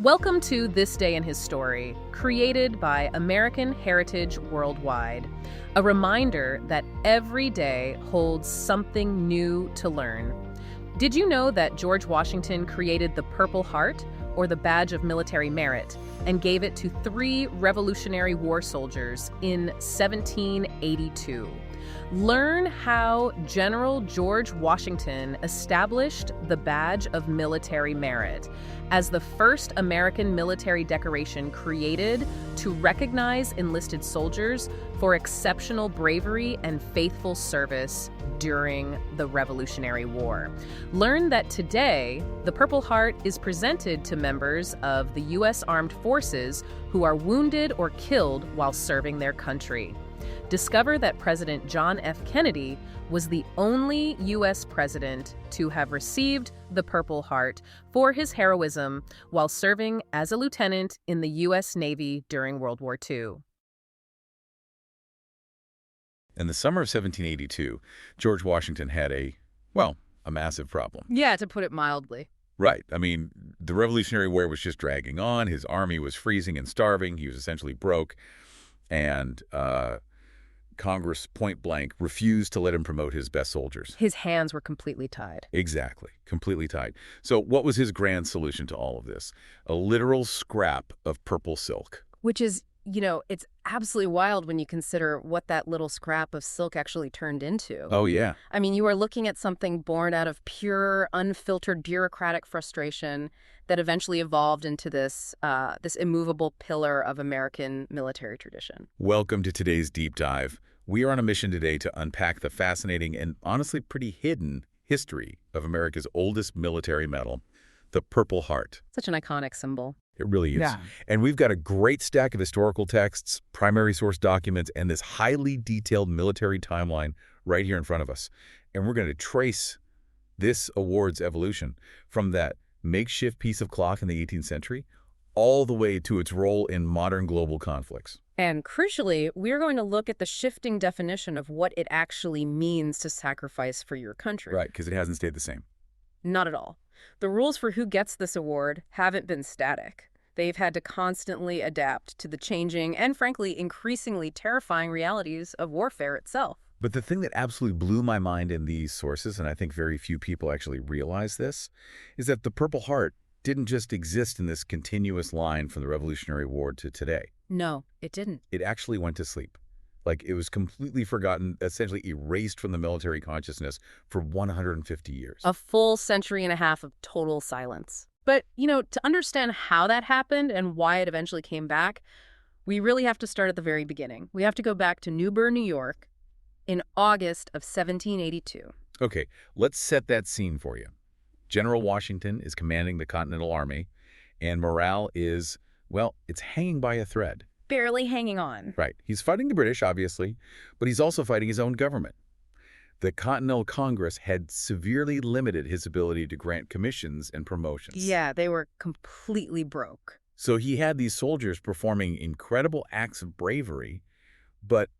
Welcome to This Day in His Story, created by American Heritage Worldwide. A reminder that every day holds something new to learn. Did you know that George Washington created the Purple Heart, or the Badge of Military Merit, and gave it to 3 Revolutionary War soldiers in 1782? Learn how General George Washington established the Badge of Military Merit as the first American military decoration created to recognize enlisted soldiers for exceptional bravery and faithful service during the Revolutionary War. Learn that today, the Purple Heart is presented to members of the U.S. Armed Forces who are wounded or killed while serving their country. Discover that President John F. Kennedy was the only U.S. president to have received the Purple Heart for his heroism while serving as a lieutenant in the U.S. Navy during World War II. In the summer of 1782, George Washington had a massive problem. Yeah, to put it mildly. Right. I mean, the Revolutionary War was just dragging on. His army was freezing and starving. He was essentially broke. And Congress, point blank, refused to let him promote his best soldiers. His hands were completely tied. Exactly. Completely tied. So what was his grand solution to all of this? A literal scrap of purple silk. Which is, it's absolutely wild when you consider what that little scrap of silk actually turned into. Oh, yeah. I mean, you are looking at something born out of pure, unfiltered bureaucratic frustration that eventually evolved into this immovable pillar of American military tradition. Welcome to today's deep dive. We are on a mission today to unpack the fascinating and honestly pretty hidden history of America's oldest military medal, the Purple Heart. Such an iconic symbol. It really is. Yeah. And we've got a great stack of historical texts, primary source documents, and this highly detailed military timeline right here in front of us. And we're going to trace this award's evolution from that makeshift piece of cloth in the 18th century all the way to its role in modern global conflicts. And crucially, we're going to look at the shifting definition of what it actually means to sacrifice for your country. Right, because it hasn't stayed the same. Not at all. The rules for who gets this award haven't been static. They've had to constantly adapt to the changing and, frankly, increasingly terrifying realities of warfare itself. But the thing that absolutely blew my mind in these sources, and I think very few people actually realize this, is that the Purple Heart didn't just exist in this continuous line from the Revolutionary War to today. No, it didn't. It actually went to sleep. Like, it was completely forgotten, essentially erased from the military consciousness for 150 years. A full century and a half of total silence. But, to understand how that happened and why it eventually came back, we really have to start at the very beginning. We have to go back to Newburgh, New York, in August of 1782. Okay, let's set that scene for you. General Washington is commanding the Continental Army, and morale is, it's hanging by a thread. Barely hanging on. Right. He's fighting the British, obviously, but he's also fighting his own government. The Continental Congress had severely limited his ability to grant commissions and promotions. Yeah, they were completely broke. So he had these soldiers performing incredible acts of bravery, but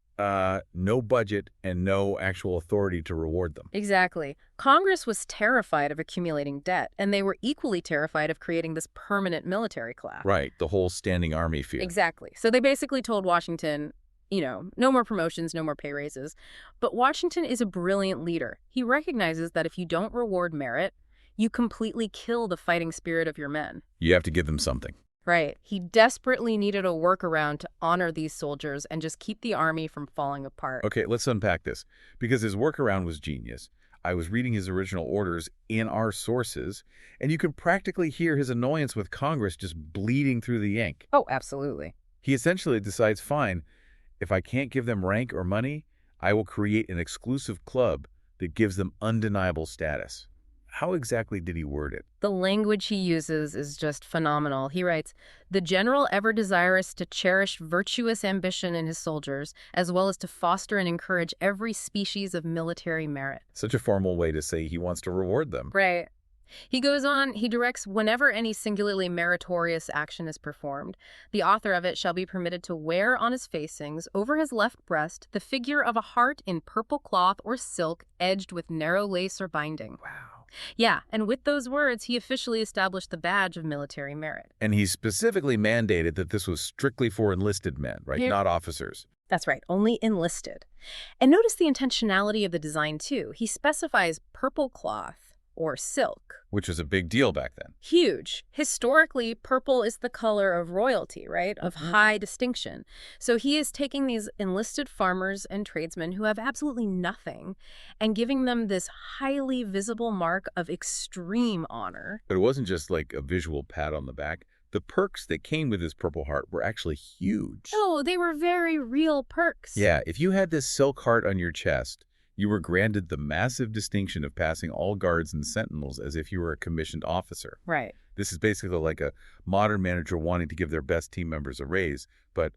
no budget and no actual authority to reward them. Exactly. Congress was terrified of accumulating debt, and they were equally terrified of creating this permanent military class. Right, the whole standing army fear. Exactly. So they basically told Washington, no more promotions, no more pay raises. But Washington is a brilliant leader. He recognizes that if you don't reward merit, you completely kill the fighting spirit of your men. You have to give them something. Right. He desperately needed a workaround to honor these soldiers and just keep the army from falling apart. Okay, let's unpack this, because his workaround was genius. I was reading his original orders in our sources, and you could practically hear his annoyance with Congress just bleeding through the ink. Oh, absolutely. He essentially decides, fine, if I can't give them rank or money, I will create an exclusive club that gives them undeniable status. How exactly did he word it? The language he uses is just phenomenal. He writes, "The general ever desirous to cherish virtuous ambition in his soldiers, as well as to foster and encourage every species of military merit." Such a formal way to say he wants to reward them. Right. He goes on, he directs whenever any singularly meritorious action is performed, the author of it shall be permitted to wear on his facings, over his left breast, the figure of a heart in purple cloth or silk edged with narrow lace or binding. Wow. Yeah, and with those words, he officially established the badge of military merit. And he specifically mandated that this was strictly for enlisted men, right? Here- Not officers. That's right, only enlisted. And notice the intentionality of the design, too. He specifies purple cloth or silk. Which was a big deal back then. Huge. Historically, purple is the color of royalty, right? Of high distinction. So he is taking these enlisted farmers and tradesmen who have absolutely nothing and giving them this highly visible mark of extreme honor. But it wasn't just like a visual pat on the back. The perks that came with this Purple Heart were actually huge. Oh, they were very real perks. Yeah, if you had this silk heart on your chest, you were granted the massive distinction of passing all guards and sentinels as if you were a commissioned officer. Right. This is basically like a modern manager wanting to give their best team members a raise, but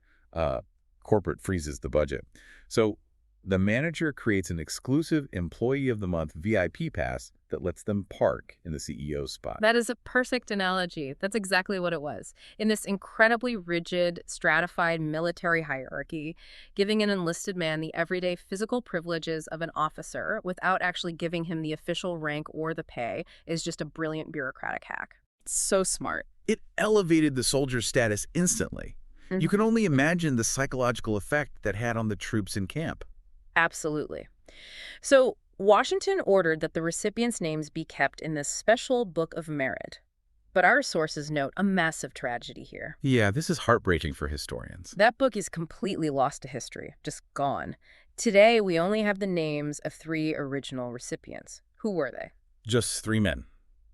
corporate freezes the budget. So the manager creates an exclusive Employee of the Month VIP pass that lets them park in the CEO's spot. That is a perfect analogy. That's exactly what it was. In this incredibly rigid, stratified military hierarchy, giving an enlisted man the everyday physical privileges of an officer without actually giving him the official rank or the pay is just a brilliant bureaucratic hack. So smart. It elevated the soldier's status instantly. You can only imagine the psychological effect that had on the troops in camp. Absolutely. So Washington ordered that the recipients' names be kept in this special book of merit. But our sources note a massive tragedy here. Yeah, this is heartbreaking for historians. That book is completely lost to history, just gone. Today, we only have the names of 3 original recipients. Who were they? Just 3 men.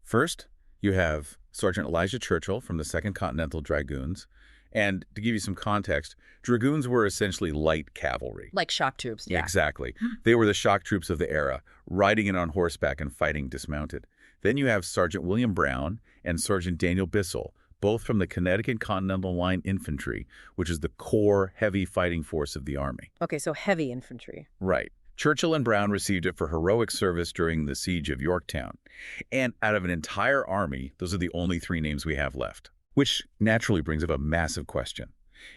First, you have Sergeant Elijah Churchill from the 2nd Continental Dragoons. And to give you some context, dragoons were essentially light cavalry. Like shock troops, yeah. Exactly. They were the shock troops of the era, riding in on horseback and fighting dismounted. Then you have Sergeant William Brown and Sergeant Daniel Bissell, both from the Connecticut Continental Line Infantry, which is the core heavy fighting force of the Army. Okay, so heavy infantry. Right. Churchill and Brown received it for heroic service during the siege of Yorktown. And out of an entire army, those are the only 3 names we have left. Which naturally brings up a massive question.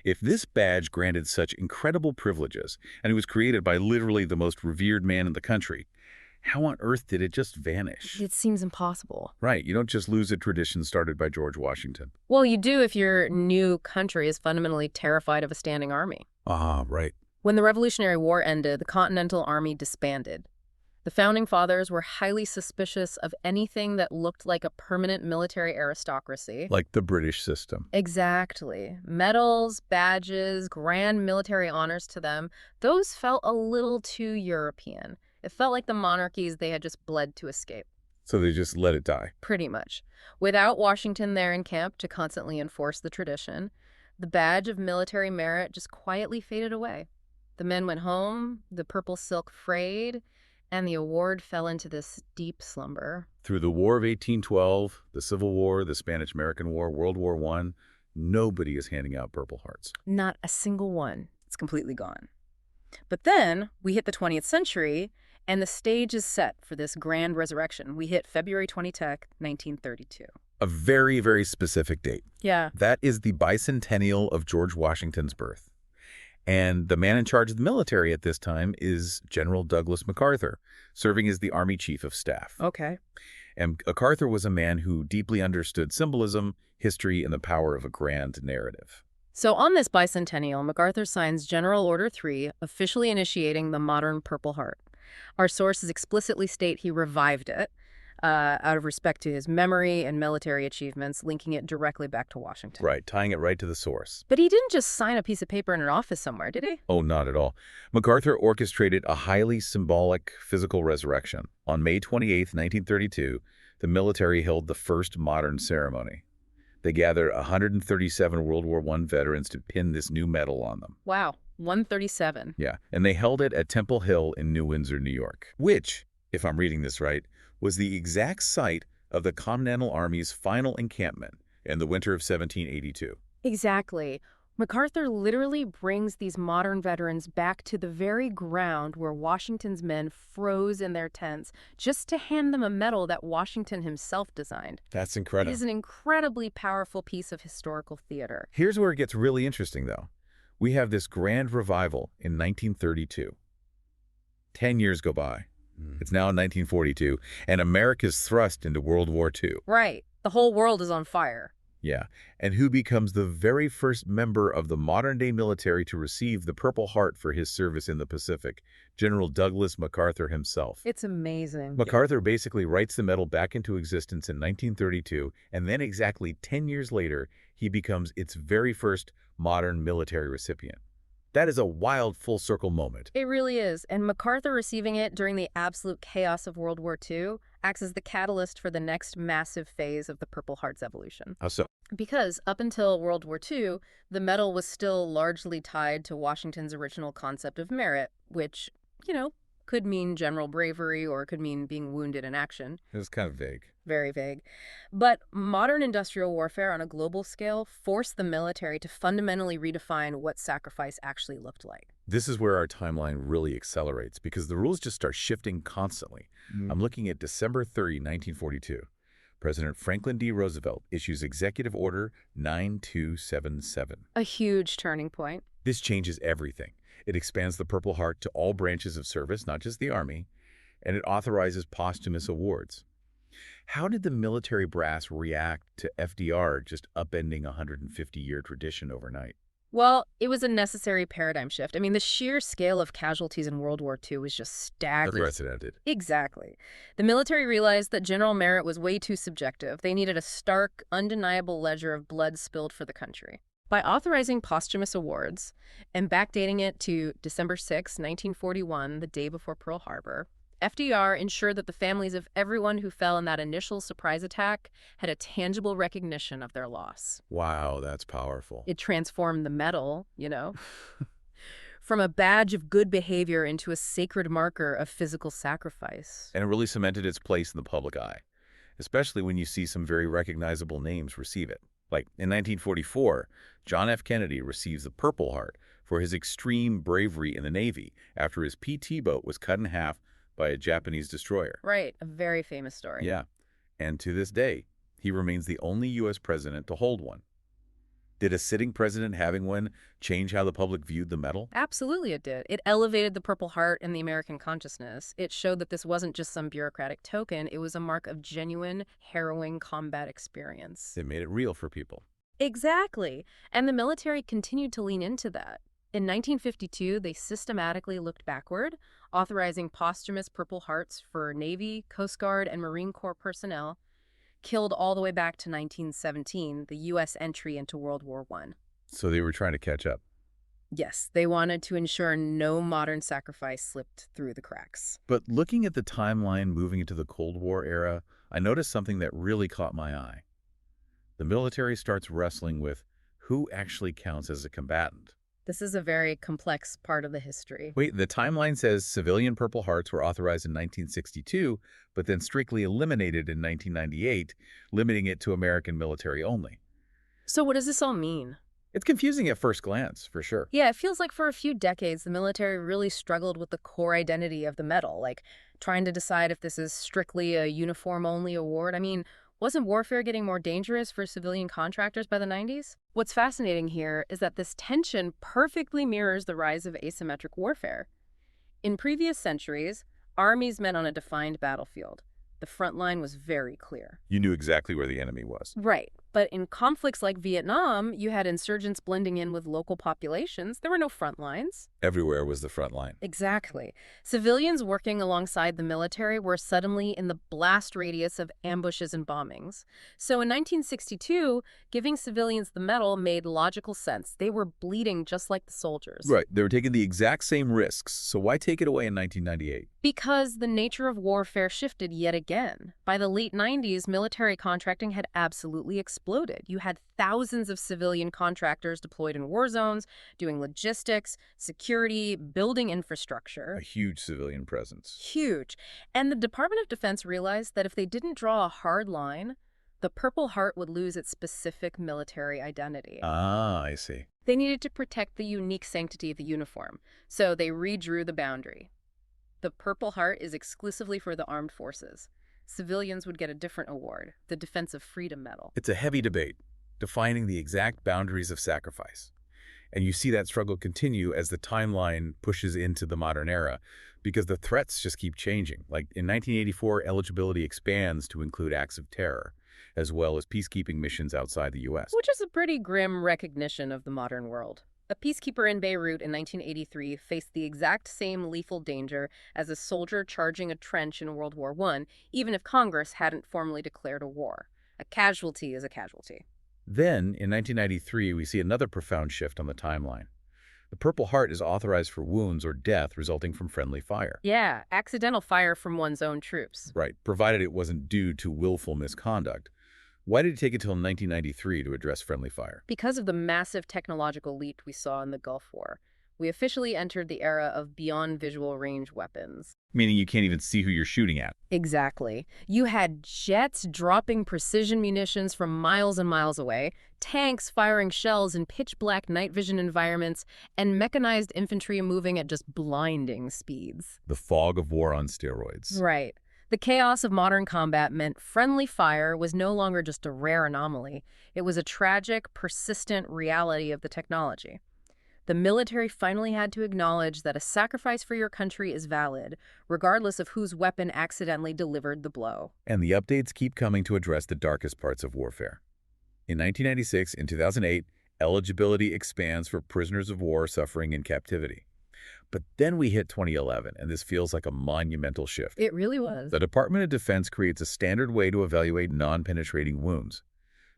If this badge granted such incredible privileges, and it was created by literally the most revered man in the country, how on earth did it just vanish? It seems impossible. Right, you don't just lose a tradition started by George Washington. Well, you do if your new country is fundamentally terrified of a standing army. Ah, right. When the Revolutionary War ended, the Continental Army disbanded. The Founding Fathers were highly suspicious of anything that looked like a permanent military aristocracy. Like the British system. Exactly. Medals, badges, grand military honors to them, those felt a little too European. It felt like the monarchies they had just bled to escape. So they just let it die. Pretty much. Without Washington there in camp to constantly enforce the tradition, the badge of military merit just quietly faded away. The men went home, the purple silk frayed, and the award fell into this deep slumber. Through the War of 1812, the Civil War, the Spanish-American War, World War I, nobody is handing out Purple Hearts. Not a single one. It's completely gone. But then we hit the 20th century, and the stage is set for this grand resurrection. We hit February 22nd, 1932. A very, very specific date. Yeah. That is the bicentennial of George Washington's birth. And the man in charge of the military at this time is General Douglas MacArthur, serving as the Army Chief of Staff. Okay. And MacArthur was a man who deeply understood symbolism, history, and the power of a grand narrative. So on this bicentennial, MacArthur signs General Order 3, officially initiating the modern Purple Heart. Our sources explicitly state he revived it, out of respect to his memory and military achievements, linking it directly back to Washington. Right, tying it right to the source. But he didn't just sign a piece of paper in an office somewhere, did he? Oh, not at all. MacArthur orchestrated a highly symbolic physical resurrection. On May 28, 1932, the military held the first modern ceremony. They gathered 137 World War I veterans to pin this new medal on them. Wow, 137. Yeah, and they held it at Temple Hill in New Windsor, New York, which, if I'm reading this right, was the exact site of the Continental Army's final encampment in the winter of 1782. Exactly. MacArthur literally brings these modern veterans back to the very ground where Washington's men froze in their tents just to hand them a medal that Washington himself designed. That's It incredible. is an incredibly powerful piece of historical theater. Here's where it gets really interesting, though. We have this grand revival in 1932. 10 years go by. It's now 1942, and America's thrust into World War II. Right. The whole world is on fire. Yeah, and who becomes the very first member of the modern-day military to receive the Purple Heart for his service in the Pacific? General Douglas MacArthur himself. It's amazing. MacArthur basically writes the medal back into existence in 1932, and then exactly 10 years later, he becomes its very first modern military recipient. That is a wild full-circle moment. It really is, and MacArthur receiving it during the absolute chaos of World War II acts as the catalyst for the next massive phase of the Purple Heart's evolution. How so? Because up until World War II, the medal was still largely tied to Washington's original concept of merit, which, could mean general bravery or it could mean being wounded in action. It was kind of vague. Very vague. But modern industrial warfare on a global scale forced the military to fundamentally redefine what sacrifice actually looked like. This is where our timeline really accelerates because the rules just start shifting constantly. I'm looking at December 30, 1942. President Franklin D. Roosevelt issues Executive Order 9277. A huge turning point. This changes everything. It expands the Purple Heart to all branches of service, not just the Army, and it authorizes posthumous awards. How did the military brass react to FDR just upending a 150-year tradition overnight? Well, it was a necessary paradigm shift. I mean, the sheer scale of casualties in World War II was just staggering. Unprecedented. Exactly. The military realized that general merit was way too subjective. They needed a stark, undeniable ledger of blood spilled for the country. By authorizing posthumous awards and backdating it to December 6, 1941, the day before Pearl Harbor, FDR ensured that the families of everyone who fell in that initial surprise attack had a tangible recognition of their loss. Wow, that's powerful. It transformed the medal, from a badge of good behavior into a sacred marker of physical sacrifice. And it really cemented its place in the public eye, especially when you see some very recognizable names receive it. Like in 1944, John F. Kennedy receives the Purple Heart for his extreme bravery in the Navy after his PT boat was cut in half by a Japanese destroyer. Right, a very famous story. Yeah, and to this day, he remains the only U.S. president to hold one. Did a sitting president having one change how the public viewed the medal? Absolutely it did. It elevated the Purple Heart in the American consciousness. It showed that this wasn't just some bureaucratic token. It was a mark of genuine, harrowing combat experience. It made it real for people. Exactly. And the military continued to lean into that. In 1952, they systematically looked backward, authorizing posthumous Purple Hearts for Navy, Coast Guard, and Marine Corps personnel, killed all the way back to 1917, the U.S. entry into World War I. So they were trying to catch up. Yes, they wanted to ensure no modern sacrifice slipped through the cracks. But looking at the timeline moving into the Cold War era, I noticed something that really caught my eye. The military starts wrestling with who actually counts as a combatant. This is a very complex part of the history. Wait, the timeline says civilian Purple Hearts were authorized in 1962, but then strictly eliminated in 1998, limiting it to American military only. So what does this all mean? It's confusing at first glance, for sure. Yeah, it feels like for a few decades, the military really struggled with the core identity of the medal, like trying to decide if this is strictly a uniform-only award. I mean, wasn't warfare getting more dangerous for civilian contractors by the 90s? What's fascinating here is that this tension perfectly mirrors the rise of asymmetric warfare. In previous centuries, armies met on a defined battlefield. The front line was very clear. You knew exactly where the enemy was. Right. But in conflicts like Vietnam, you had insurgents blending in with local populations. There were no front lines. Everywhere was the front line. Exactly. Civilians working alongside the military were suddenly in the blast radius of ambushes and bombings. So in 1962, giving civilians the medal made logical sense. They were bleeding just like the soldiers. Right. They were taking the exact same risks. So why take it away in 1998? Because the nature of warfare shifted yet again. By the late 90s, military contracting had absolutely exploded. You had thousands of civilian contractors deployed in war zones, doing logistics, security, building infrastructure. A huge civilian presence. Huge. And the Department of Defense realized that if they didn't draw a hard line, the Purple Heart would lose its specific military identity. Ah, I see. They needed to protect the unique sanctity of the uniform, so they redrew the boundary. The Purple Heart is exclusively for the armed forces. Civilians would get a different award, the Defense of Freedom Medal. It's a heavy debate, defining the exact boundaries of sacrifice. And you see that struggle continue as the timeline pushes into the modern era. because the threats just keep changing. Like in 1984, eligibility expands to include acts of terror, as well as peacekeeping missions outside the U.S. Which is a pretty grim recognition of the modern world. A peacekeeper in Beirut in 1983 faced the exact same lethal danger as a soldier charging a trench in World War I, even if Congress hadn't formally declared a war. A casualty is a casualty. Then, in 1993, we see another profound shift on the timeline. The Purple Heart is authorized for wounds or death resulting from friendly fire. Yeah, accidental fire from one's own troops. Right, provided it wasn't due to willful misconduct. Why did it take until 1993 to address friendly fire? Because of the massive technological leap we saw in the Gulf War, we officially entered the era of beyond visual range weapons. Meaning you can't even see who you're shooting at. Exactly. You had jets dropping precision munitions from miles and miles away, tanks firing shells in pitch-black night vision environments, and mechanized infantry moving at just blinding speeds. The fog of war on steroids. Right. The chaos of modern combat meant friendly fire was no longer just a rare anomaly. It was a tragic, persistent reality of the technology. The military finally had to acknowledge that a sacrifice for your country is valid, regardless of whose weapon accidentally delivered the blow. And the updates keep coming to address the darkest parts of warfare. In 1996 and 2008, eligibility expands for prisoners of war suffering in captivity. But then we hit 2011, and this feels like a monumental shift. It really was. The Department of Defense creates a standard way to evaluate non-penetrating wounds.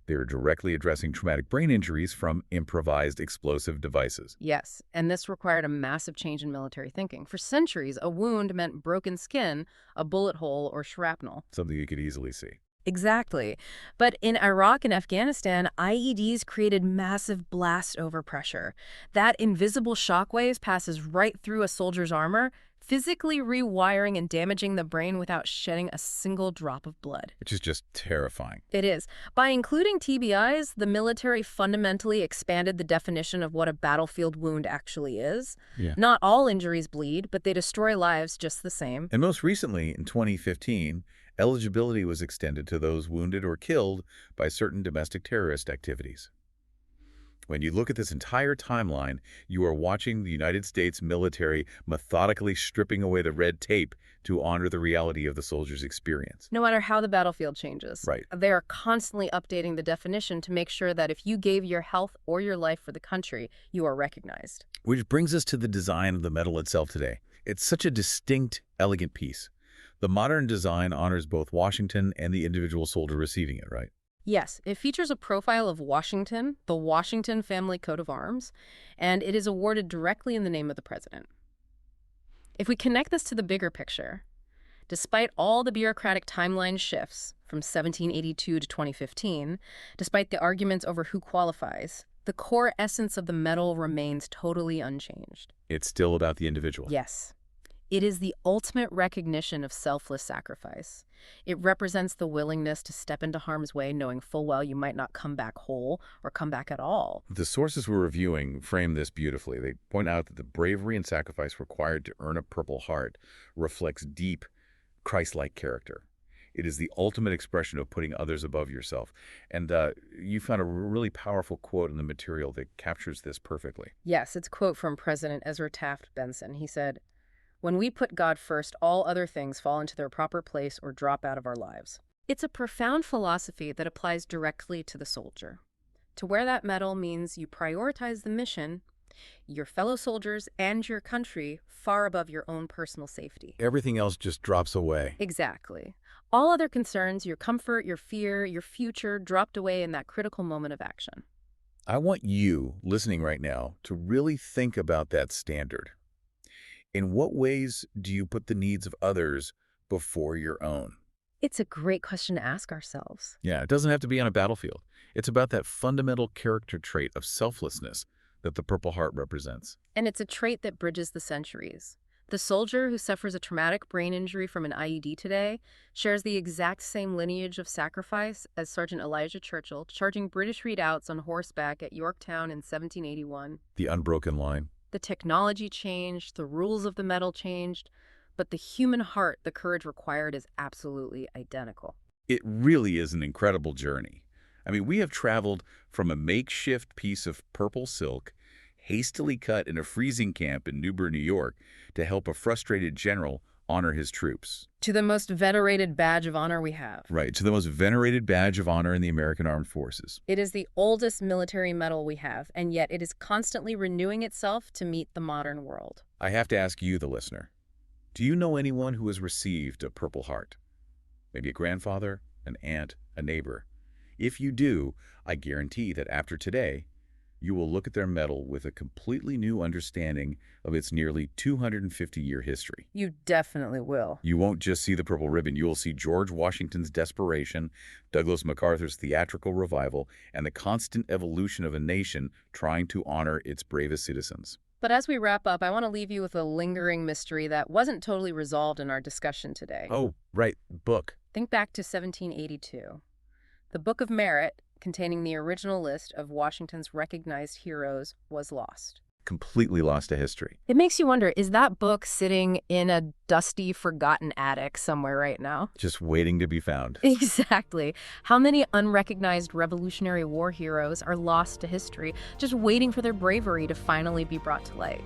They are directly addressing traumatic brain injuries from improvised explosive devices. Yes, and this required a massive change in military thinking. For centuries, a wound meant broken skin, a bullet hole, or shrapnel. Something you could easily see. Exactly. But in Iraq and Afghanistan, IEDs created massive blast overpressure. That invisible shockwaves passes right through a soldier's armor, physically rewiring and damaging the brain without shedding a single drop of blood. Which is just terrifying. It is. By including TBIs, the military fundamentally expanded the definition of what a battlefield wound actually is. Yeah. Not all injuries bleed, but they destroy lives just the same. And most recently, in 2015, eligibility was extended to those wounded or killed by certain domestic terrorist activities. When you look at this entire timeline, you are watching the United States military methodically stripping away the red tape to honor the reality of the soldier's experience. No matter how the battlefield changes. Right. They are constantly updating the definition to make sure that if you gave your health or your life for the country, you are recognized. Which brings us to the design of the medal itself today. It's such a distinct, elegant piece. The modern design honors both Washington and the individual soldier receiving it, right? Yes, it features a profile of Washington, the Washington family coat of arms, and it is awarded directly in the name of the president. If we connect this to the bigger picture, despite all the bureaucratic timeline shifts from 1782 to 2015, despite the arguments over who qualifies, the core essence of the medal remains totally unchanged. It's still about the individual. Yes. It is the ultimate recognition of selfless sacrifice. It represents the willingness to step into harm's way knowing full well you might not come back whole or come back at all. The sources we're reviewing frame this beautifully. They point out that the bravery and sacrifice required to earn a Purple Heart reflects deep, Christlike character. It is the ultimate expression of putting others above yourself. And you found a really powerful quote in the material that captures this perfectly. Yes, it's a quote from President Ezra Taft Benson. He said, "When we put God first, all other things fall into their proper place or drop out of our lives." It's a profound philosophy that applies directly to the soldier. To wear that medal means you prioritize the mission, your fellow soldiers, and your country far above your own personal safety. Everything else just drops away. Exactly. All other concerns, your comfort, your fear, your future, dropped away in that critical moment of action. I want you, listening right now, to really think about that standard. In what ways do you put the needs of others before your own? It's a great question to ask ourselves. Yeah, it doesn't have to be on a battlefield. It's about that fundamental character trait of selflessness that the Purple Heart represents. And it's a trait that bridges the centuries. The soldier who suffers a traumatic brain injury from an IED today shares the exact same lineage of sacrifice as Sergeant Elijah Churchill charging British redoubts on horseback at Yorktown in 1781. The unbroken line. The technology changed, the rules of the medal changed, but the human heart, the courage required is absolutely identical. It really is an incredible journey. I mean, we have traveled from a makeshift piece of purple silk hastily cut in a freezing camp in Newburgh, New York, to help a frustrated general honor his troops. To the most venerated badge of honor we have. Right, to the most venerated badge of honor in the American Armed Forces. It is the oldest military medal we have, and yet it is constantly renewing itself to meet the modern world. I have to ask you, the listener, do you know anyone who has received a Purple Heart? Maybe a grandfather, an aunt, a neighbor. If you do, I guarantee that after today, you will look at their medal with a completely new understanding of its nearly 250-year history. You definitely will. You won't just see the purple ribbon. You will see George Washington's desperation, Douglas MacArthur's theatrical revival, and the constant evolution of a nation trying to honor its bravest citizens. But as we wrap up, I want to leave you with a lingering mystery that wasn't totally resolved in our discussion today. Oh, right, book. Think back to 1782. The Book of Merit, containing the original list of Washington's recognized heroes, was lost. Completely lost to history. It makes you wonder, is that book sitting in a dusty, forgotten attic somewhere right now? Just waiting to be found. Exactly. How many unrecognized Revolutionary War heroes are lost to history, just waiting for their bravery to finally be brought to light?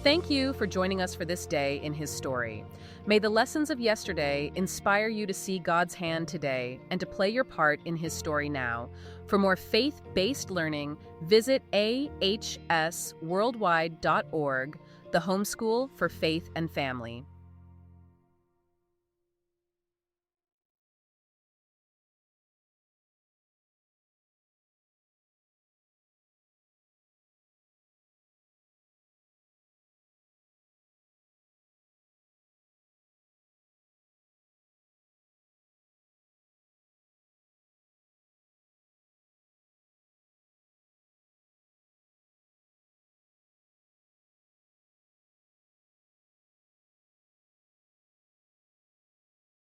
Thank you for joining us for this day in his story. May the lessons of yesterday inspire you to see God's hand today and to play your part in his story now. For more faith-based learning, visit ahsworldwide.org, the homeschool for faith and family.